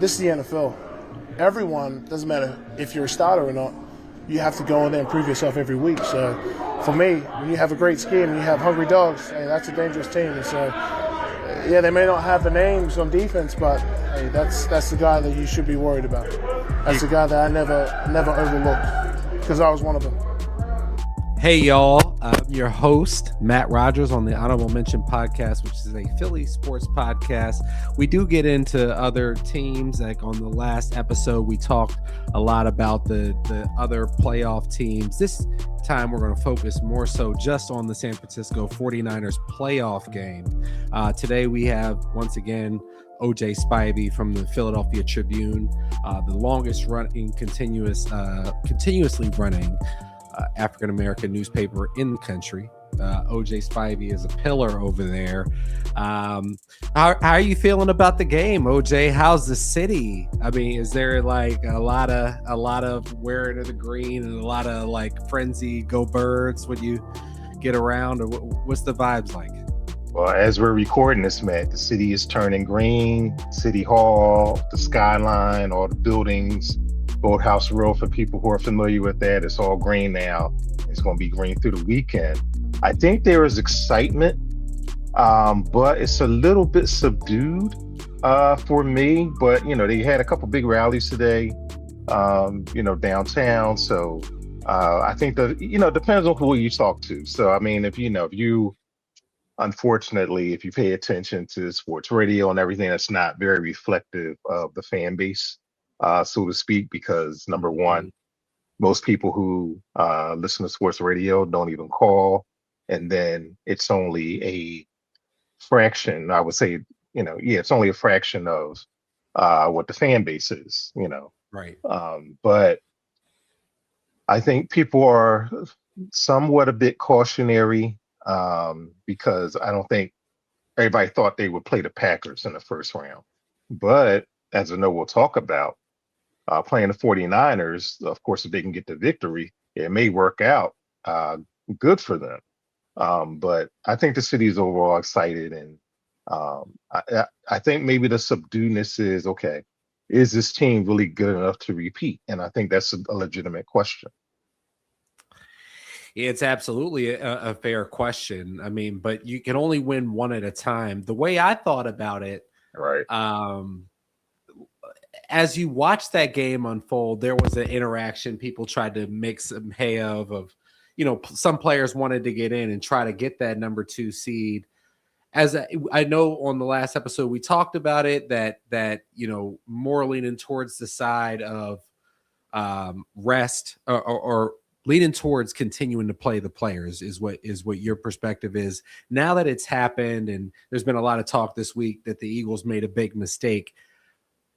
This is the NFL. Everyone, doesn't matter if you're a starter or not, you have to go in there and prove yourself every week. So for me, when you have a great scheme and you have hungry dogs, hey, that's a dangerous team. And so, yeah, they may not have the names on defense, but hey, that's the guy that you should be worried about. That's the guy that I never overlooked because I was one of them. Hey, y'all. I'm your host, Matt Rogers, on the Honorable Mention podcast, which is a Philly sports podcast. We do get into other teams. Like on the last episode, we talked a lot about the other playoff teams. This time, we're going to focus more so just on the San Francisco 49ers playoff game. Today, we have, once again, OJ Spivey from the Philadelphia Tribune, the longest running, continuously running African-American newspaper in the country. OJ Spivey is a pillar over there. How are you feeling about the game, OJ? How's the city? I mean, is there like a lot of wearing of the green and a lot of like frenzy go birds when you get around, or what's the vibes like? Well, as we're recording this, Matt, the city is turning green. City Hall, the skyline, all the buildings, Boathouse Road, for people who are familiar with that, it's all green now. It's going to be green through the weekend. I think there is excitement, but it's a little bit subdued for me. But, they had a couple big rallies today, downtown. So I think that, depends on who you talk to. So, I mean, if you unfortunately, if you pay attention to sports radio and everything, that's not very reflective of the fan base, so to speak, because number one, most people who listen to sports radio don't even call. And then it's only a fraction, I would say, it's only a fraction of what the fan base is, Right. But I think people are somewhat a bit cautionary because I don't think everybody thought they would play the Packers in the first round. But as I know we'll talk about, playing the 49ers, of course, if they can get the victory, it may work out good for them. But I think the city is overall excited. And I think maybe the subduedness is, okay, is this team really good enough to repeat? And I think that's a legitimate question. It's absolutely a fair question. I mean, but you can only win one at a time. The way I thought about it, right. As you watch that game unfold, there was an interaction people tried to make some hay of, some players wanted to get in and try to get that number 2 seed. As I know on the last episode, we talked about it, that more leaning towards the side of rest or leaning towards continuing to play the players is what your perspective is. Now that it's happened, and there's been a lot of talk this week that the Eagles made a big mistake.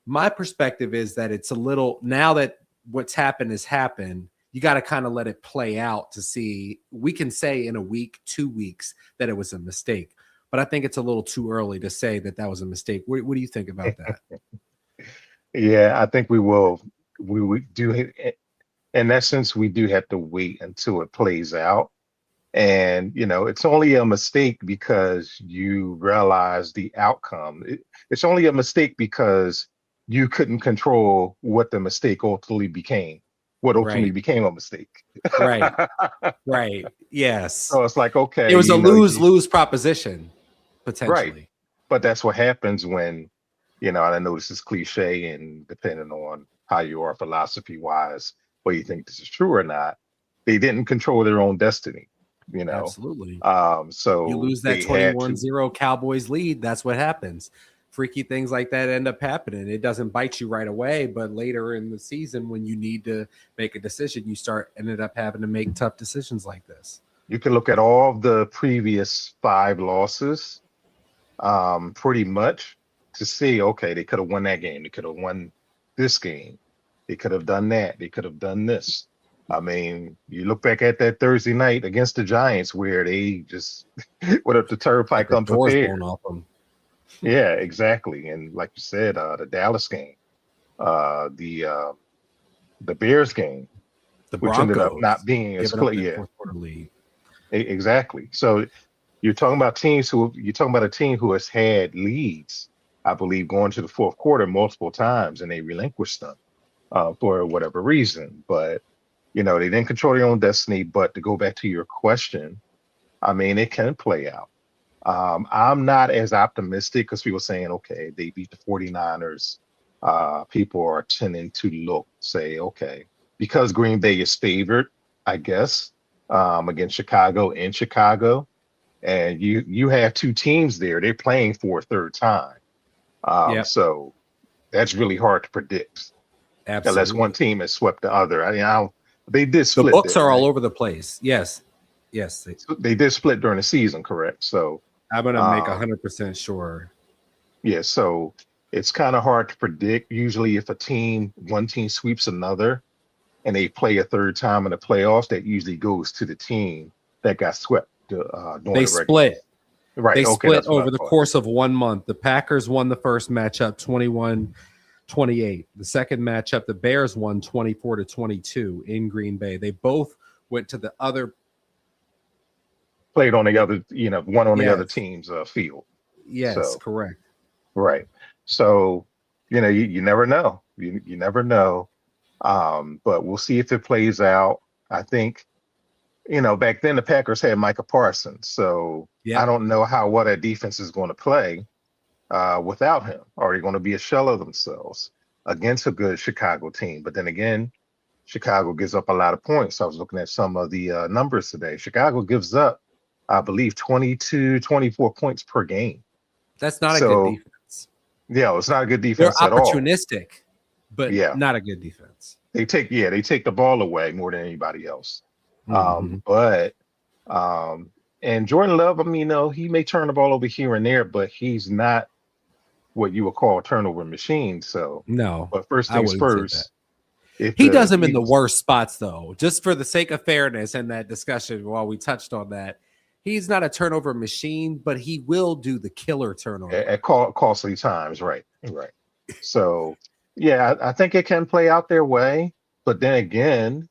My perspective is that it's a little, now that what's happened has happened, you got to kind of let it play out to see. We can say in a week, 2 weeks, that it was a mistake, but I think it's a little too early to say that was a mistake. What do you think about that? Yeah, I think we do. In essence, we do have to wait until it plays out. And, it's only a mistake because you realize the outcome. It's only a mistake because you couldn't control what the mistake ultimately became, became a mistake. Right. Right. Yes. So it's like, okay. It was a lose-lose proposition, potentially. Right. But that's what happens when, and I know this is cliche, and depending on how you are philosophy-wise, whether you think this is true or not, they didn't control their own destiny, Absolutely. So you lose that 21-0 Cowboys lead, that's what happens. Freaky things like that end up happening. It doesn't bite you right away, but later in the season, when you need to make a decision, you ended up having to make tough decisions like this. You can look at all of the previous 5 losses, pretty much, to see, okay, they could have won that game. They could have won this game. They could have done that. They could have done this. I mean, you look back at that Thursday night against the Giants where they just went up the turnpike unprepared. Yeah, exactly. And like you said, the Dallas game, the Bears game, which ended up not being as clear. Exactly. So you're talking about a team who has had leads I believe, going to the fourth quarter multiple times, and they relinquished them for whatever reason. But they didn't control their own destiny. But to go back to your question, I mean, it can play out. I'm not as optimistic because people saying, okay, they beat the 49ers. People are tending to say, okay, because Green Bay is favored, I guess, against Chicago in Chicago. And you have two teams there. They're playing for a third time. Yep. So that's really hard to predict. Absolutely. Unless one team has swept the other. They did The split. books are right? all over the place. Yes. They did split during the season, correct? So I'm going to make 100% sure. Yeah, so it's kind of hard to predict. Usually if one team sweeps another and they play a third time in the playoffs, that usually goes to the team that got swept. They split. Right. They Okay, split over the course of 1 month. The Packers won the first matchup 21-28. The second matchup, the Bears won 24-22 in Green Bay. They both went to the other. Played on the other, one on the other team's field. Yes, so, correct. Right. So, you never know. You never know. But we'll see if it plays out. I think, back then the Packers had Micah Parsons. So I don't know what a defense is going to play without him. Are they going to be a shell of themselves against a good Chicago team? But then again, Chicago gives up a lot of points. I was looking at some of the numbers today. Chicago gives up, I believe, 22, 24 points per game. That's not a good defense. Yeah, it's not a good defense They're at all. Opportunistic, but not a good defense. They take the ball away more than anybody else. Mm-hmm. And Jordan Love, I mean, he may turn the ball over here and there, but he's not what you would call a turnover machine. So no, but first things first. He does them in the worst spots, though, just for the sake of fairness and that discussion while we touched on that. He's not a turnover machine, but he will do the killer turnover at costly times. Right. So, yeah, I think it can play out their way. But then again,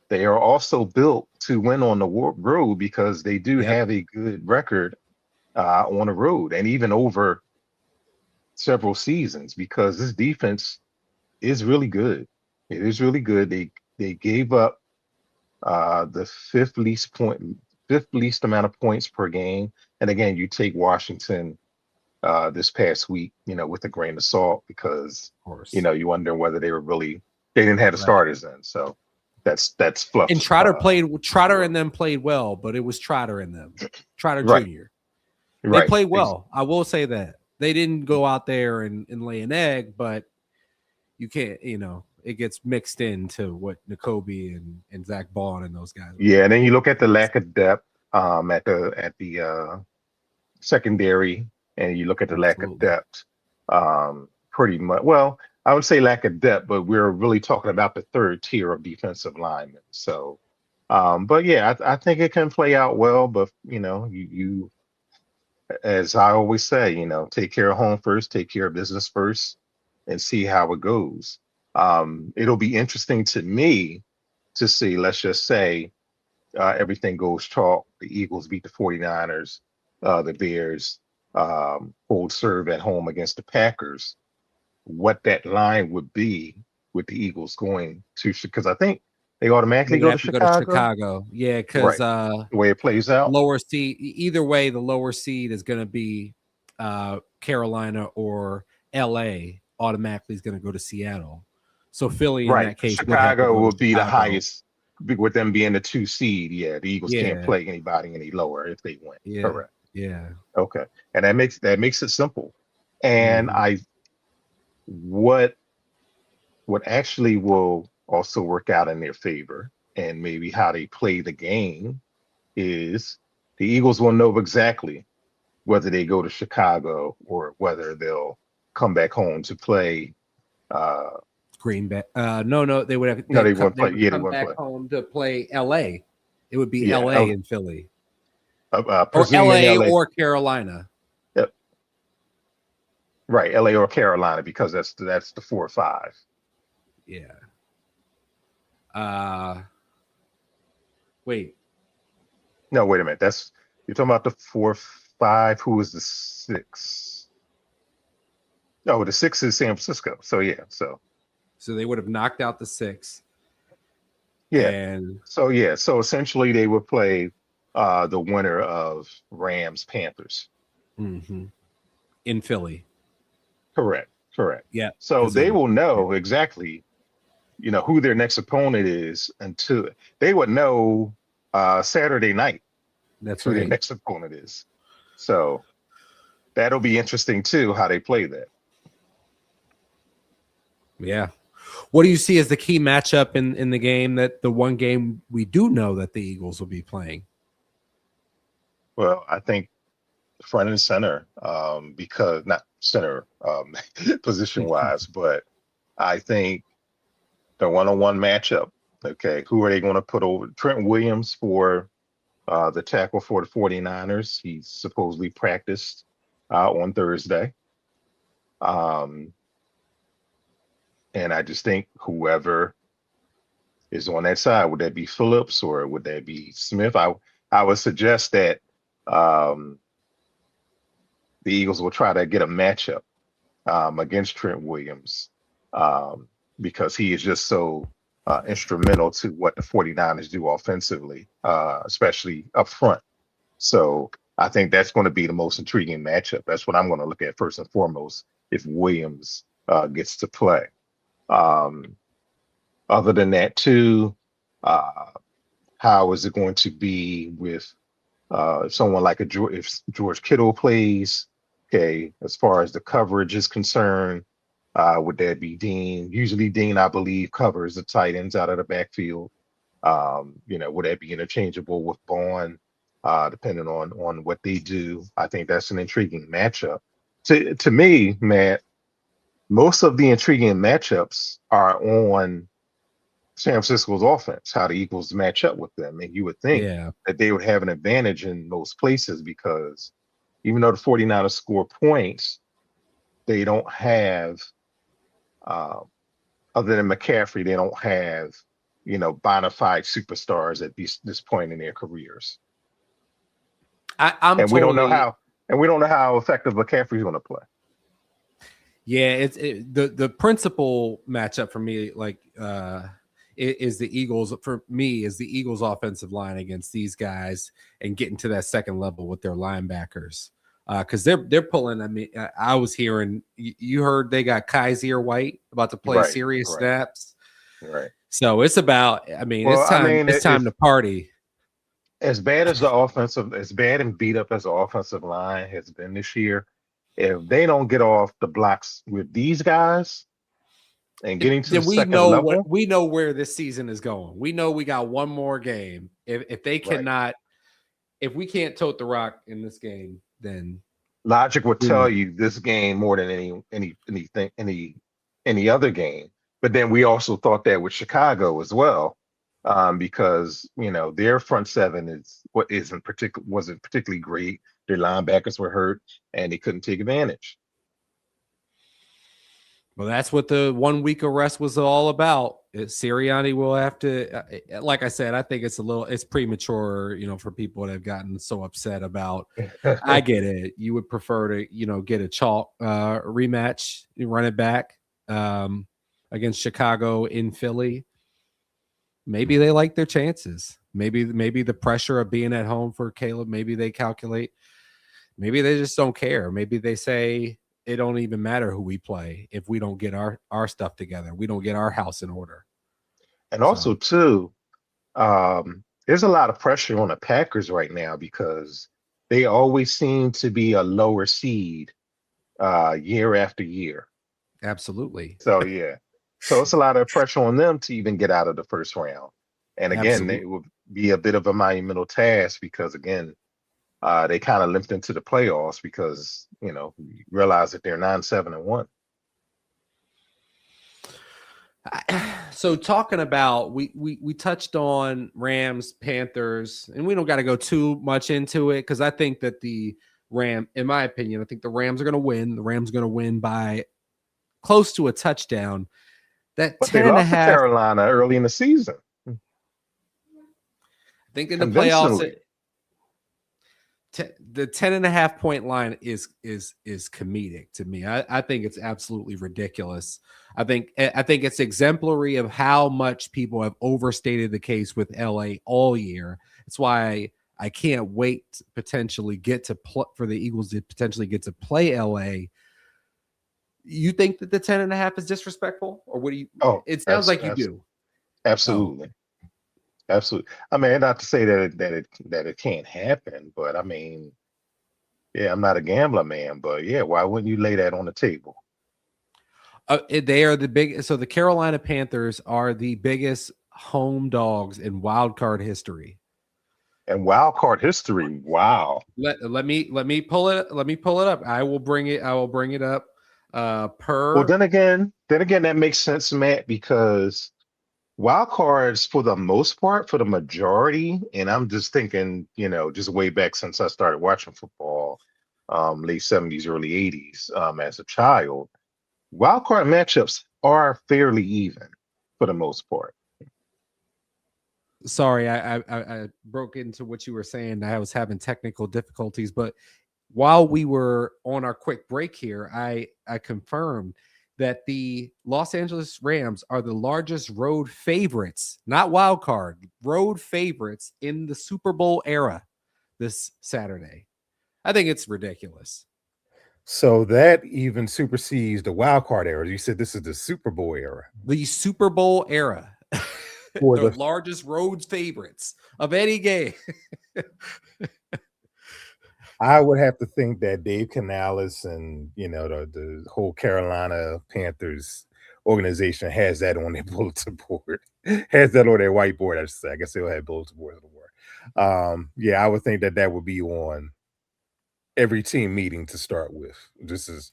they are also built to win on the road because they do have a good record on the road and even over several seasons because this defense is really good. It is really good. They gave up the fifth least amount of points per game. And again, you take Washington this past week, with a grain of salt because you wonder whether they didn't have the starters in. So that's fluff. And Trotter and them played well, but it was Trotter and them. Trotter Jr. They played well. I will say that. They didn't go out there and lay an egg, but you can't, it gets mixed into what N'Kobe and Zach Bond and those guys. Yeah, and then you look at the lack of depth at the secondary, and you look at the lack of depth. Pretty much. Well, I would say lack of depth, but we're really talking about the third tier of defensive linemen. So, but yeah, I think it can play out well. But you, as I always say, take care of home first, take care of business first, and see how it goes. It'll be interesting to me to see, let's just say everything goes chalk. The Eagles beat the 49ers, the Bears hold serve at home against the Packers. What that line would be with the Eagles going to, because I think they automatically go to Chicago. Yeah, because the way it plays out. Lower seed, either way, the lower seed is going to be Carolina or LA automatically is going to go to Seattle. So Philly in that case, Chicago will be the highest with them being the 2 seed. Yeah, the Eagles can't play anybody any lower if they win. Yeah. Correct. Yeah. Okay, and that makes it simple. And what actually will also work out in their favor, and maybe how they play the game, is the Eagles will know exactly whether they go to Chicago or whether they'll come back home to play Green Bay. No, they would have. They won't play. Yeah, they won't back play. home to play LA. It would be LA and Philly, or LA or Carolina. Yep. Right, LA or Carolina, because that's the 4 or 5. Yeah. Wait. No, wait a minute. You're talking about the 4 or 5. Who is the 6? No, the 6 is San Francisco. So yeah, so they would have knocked out the 6. yeah, And so essentially they would play the winner of Rams Panthers. in Philly. Correct. Yeah. So they will know exactly, who their next opponent is until they would know Saturday night That's who their right. next opponent is. So that'll be interesting too, how they play that. Yeah. What do you see as the key matchup in the game, that the one game we do know that the Eagles will be playing? Well, I think front and center, because not center position wise, but I think the one-on-one matchup. Okay, who are they going to put over? Trent Williams for the tackle for the 49ers. He's supposedly practiced on Thursday. And I just think whoever is on that side, would that be Phillips or would that be Smith? I would suggest that the Eagles will try to get a matchup against Trent Williams because he is just so instrumental to what the 49ers do offensively, especially up front. So I think that's going to be the most intriguing matchup. That's what I'm going to look at first and foremost if Williams gets to play. Other than that, too, how is it going to be with someone like if George Kittle plays? Okay, as far as the coverage is concerned, would that be Dean? Usually, Dean, I believe, covers the tight ends out of the backfield. Would that be interchangeable with Bond, depending on what they do? I think that's an intriguing matchup. To me, Matt, most of the intriguing matchups are on San Francisco's offense, how the Eagles match up with them. And you would think that they would have an advantage in most places because even though the 49ers score points, they don't have, other than McCaffrey, they don't have, bona fide superstars at this point in their careers. We don't know how effective McCaffrey's going to play. Yeah, the principal matchup for me, is the Eagles. For me, is the Eagles' offensive line against these guys and getting to that second level with their linebackers, because they're pulling. I mean, I was hearing you heard they got Kaiser White about to play serious snaps. Right. So it's about. I mean, it's time. It's time to party. As bad and beat up as the offensive line has been this year, if they don't get off the blocks with these guys and getting to the second level, we know where this season is going. We know we got one more game. If they cannot, if we can't tote the rock in this game, then logic would tell you this game more than any other game. But then we also thought that with Chicago as well, because their front seven wasn't particularly great. Their linebackers were hurt and they couldn't take advantage. Well, that's what the 1 week of rest was all about. Sirianni will have to, like I said, I think it's premature, for people that have gotten so upset about. I get it. You would prefer to, get a chalk rematch, run it back against Chicago in Philly. Maybe they like their chances. Maybe the pressure of being at home for Caleb. Maybe they calculate. Maybe they just don't care. Maybe they say it don't even matter who we play if we don't get our stuff together. We don't get our house in order. And also, too, there's a lot of pressure on the Packers right now because they always seem to be a lower seed year after year. Absolutely. So, yeah. So it's a lot of pressure on them to even get out of the first round. And again, it would be a bit of a monumental task because, again, they kind of limped into the playoffs because, realize that they're 9-7-1. So talking about, we touched on Rams, Panthers, and we don't got to go too much into it because I think that in my opinion, I think the Rams are going to win. The Rams are going to win by close to a touchdown. But 10 they and a lost to half. Carolina early in the season. I think in the playoffs, The 10.5 point line is comedic to me. I think it's absolutely ridiculous. I think it's exemplary of how much people have overstated the case with LA all year. It's why I can't wait to potentially get to for the Eagles to potentially get to play LA. You think that the 10.5 is disrespectful, or what do you? Oh, it sounds like you do. Absolutely. Oh. Absolutely. I mean, not to say that it can't happen, but I mean, yeah, I'm not a gambler, man, but yeah, why wouldn't you lay that on the table? They are the big. So the Carolina Panthers are the biggest home dogs in wild card history. And wild card history, wow. Let me pull it. Let me pull it up. I will bring it up. Well, then again, that makes sense, Matt, because wild cards, for the most part, for the majority, and I'm just thinking, just way back since I started watching football, late 70s, early 80s, as a child, wild card matchups are fairly even for the most part. Sorry, I broke into what you were saying. I was having technical difficulties, but while we were on our quick break here, I confirmed that the Los Angeles Rams are the largest road favorites, not wild card, road favorites in the Super Bowl era this Saturday. I think it's ridiculous. So that even supersedes the wild card era. You said this is the Super Bowl era. The Super Bowl era. The largest road favorites of any game. I would have to think that Dave Canales and the whole Carolina Panthers organization has that on their bulletin board, has that on their whiteboard. I guess they'll have bulletin boards more. Yeah, I would think that would be on every team meeting to start with, just as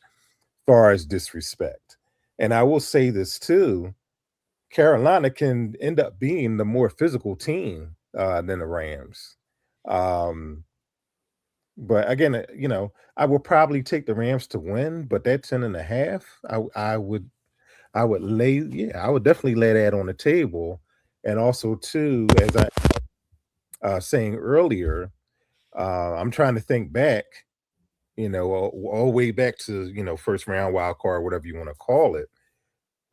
far as disrespect. And I will say this too: Carolina can end up being the more physical team than the Rams. But again, I will probably take the Rams to win, but that 10.5, I would definitely lay that on the table. And also too, as I saying earlier, I'm trying to think back, all the way back to, first round wild card, whatever you want to call it.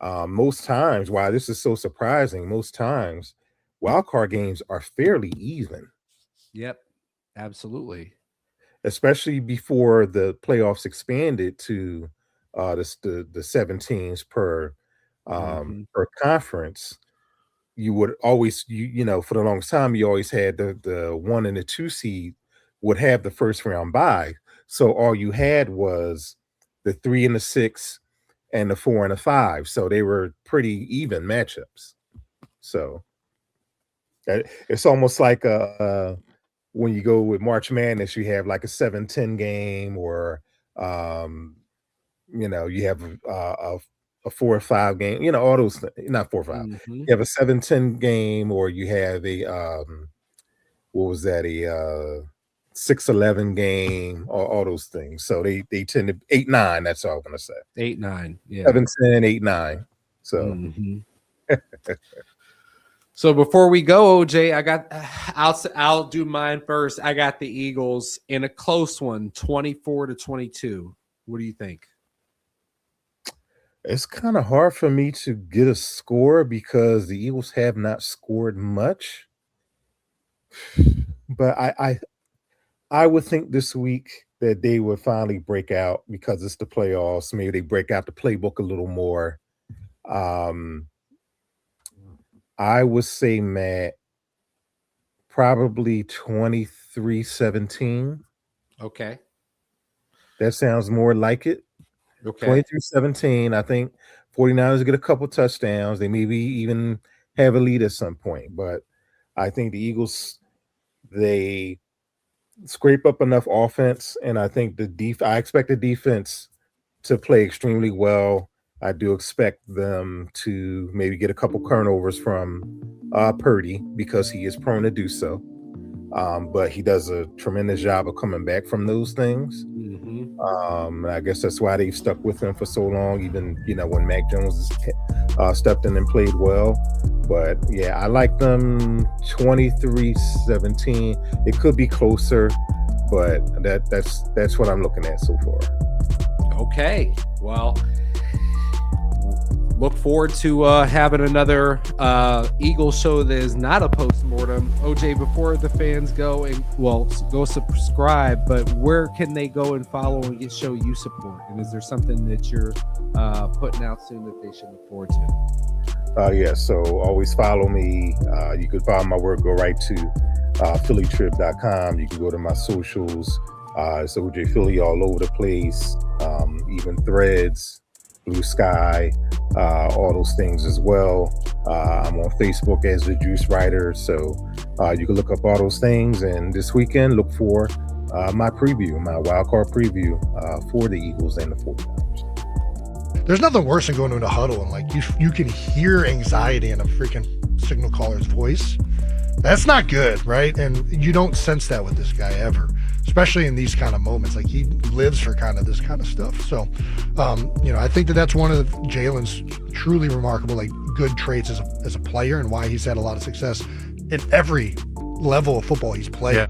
Most times, why this is so surprising, most times wild card games are fairly even. Yep, absolutely. Especially before the playoffs expanded to the 7 teams per conference. You would always, for the longest time, you always had the 1 and the 2 seed would have the first round bye. So all you had was the 3 and the 6 and the 4 and the 5. So they were pretty even matchups. So it's almost like when you go with March Madness, you have like a 7-10 game, or you have a 4 or 5 game, all those things. Not 4 or 5. You have a 7-10 game, or you have a what was that, a 6-11 game, all those things. So they tend to 8-9. That's all I'm gonna say. 8-9. Yeah. 7-10, 8-9. So. So before we go, OJ, I'll do mine first. I got the Eagles in a close one, 24-22. What do you think? It's kind of hard for me to get a score because the Eagles have not scored much. But I would think this week that they would finally break out, because it's the playoffs. Maybe they break out the playbook a little more. I would say, Matt, probably 23-17. Okay. That sounds more like it. Okay. 23-17. I think 49ers get a couple touchdowns. They maybe even have a lead at some point. But I think the Eagles, they scrape up enough offense, and I think I expect the defense to play extremely well. I do expect them to maybe get a couple turnovers from Purdy, because he is prone to do so. But he does a tremendous job of coming back from those things. I guess that's why they've stuck with him for so long, even when Mac Jones stepped in and played well. But yeah, I like them 23-17. It could be closer. but that's what I'm looking at so far. Okay, well, look forward to having another Eagles show that is not a post-mortem. OJ, before the fans go go subscribe, but where can they go and follow and show you support? And is there something that you're putting out soon that they should look forward to? So always follow me. You can follow my work, go right to phillytrib.com. You can go to my socials. It's OJ Philly all over the place, even Threads, Blue Sky, all those things as well. I'm on Facebook as the Juice Writer, so you can look up all those things. And this weekend, look for my wild card preview for the Eagles and the 49ers. There's nothing worse than going to a huddle and like you can hear anxiety in a freaking signal caller's voice. That's not good, right? And you don't sense that with this guy ever, especially in these kind of moments. Like, he lives for kind of this kind of stuff. So, I think that's one of Jalen's truly remarkable, like, good traits as a player, and why he's had a lot of success in every level of football he's played. Yeah.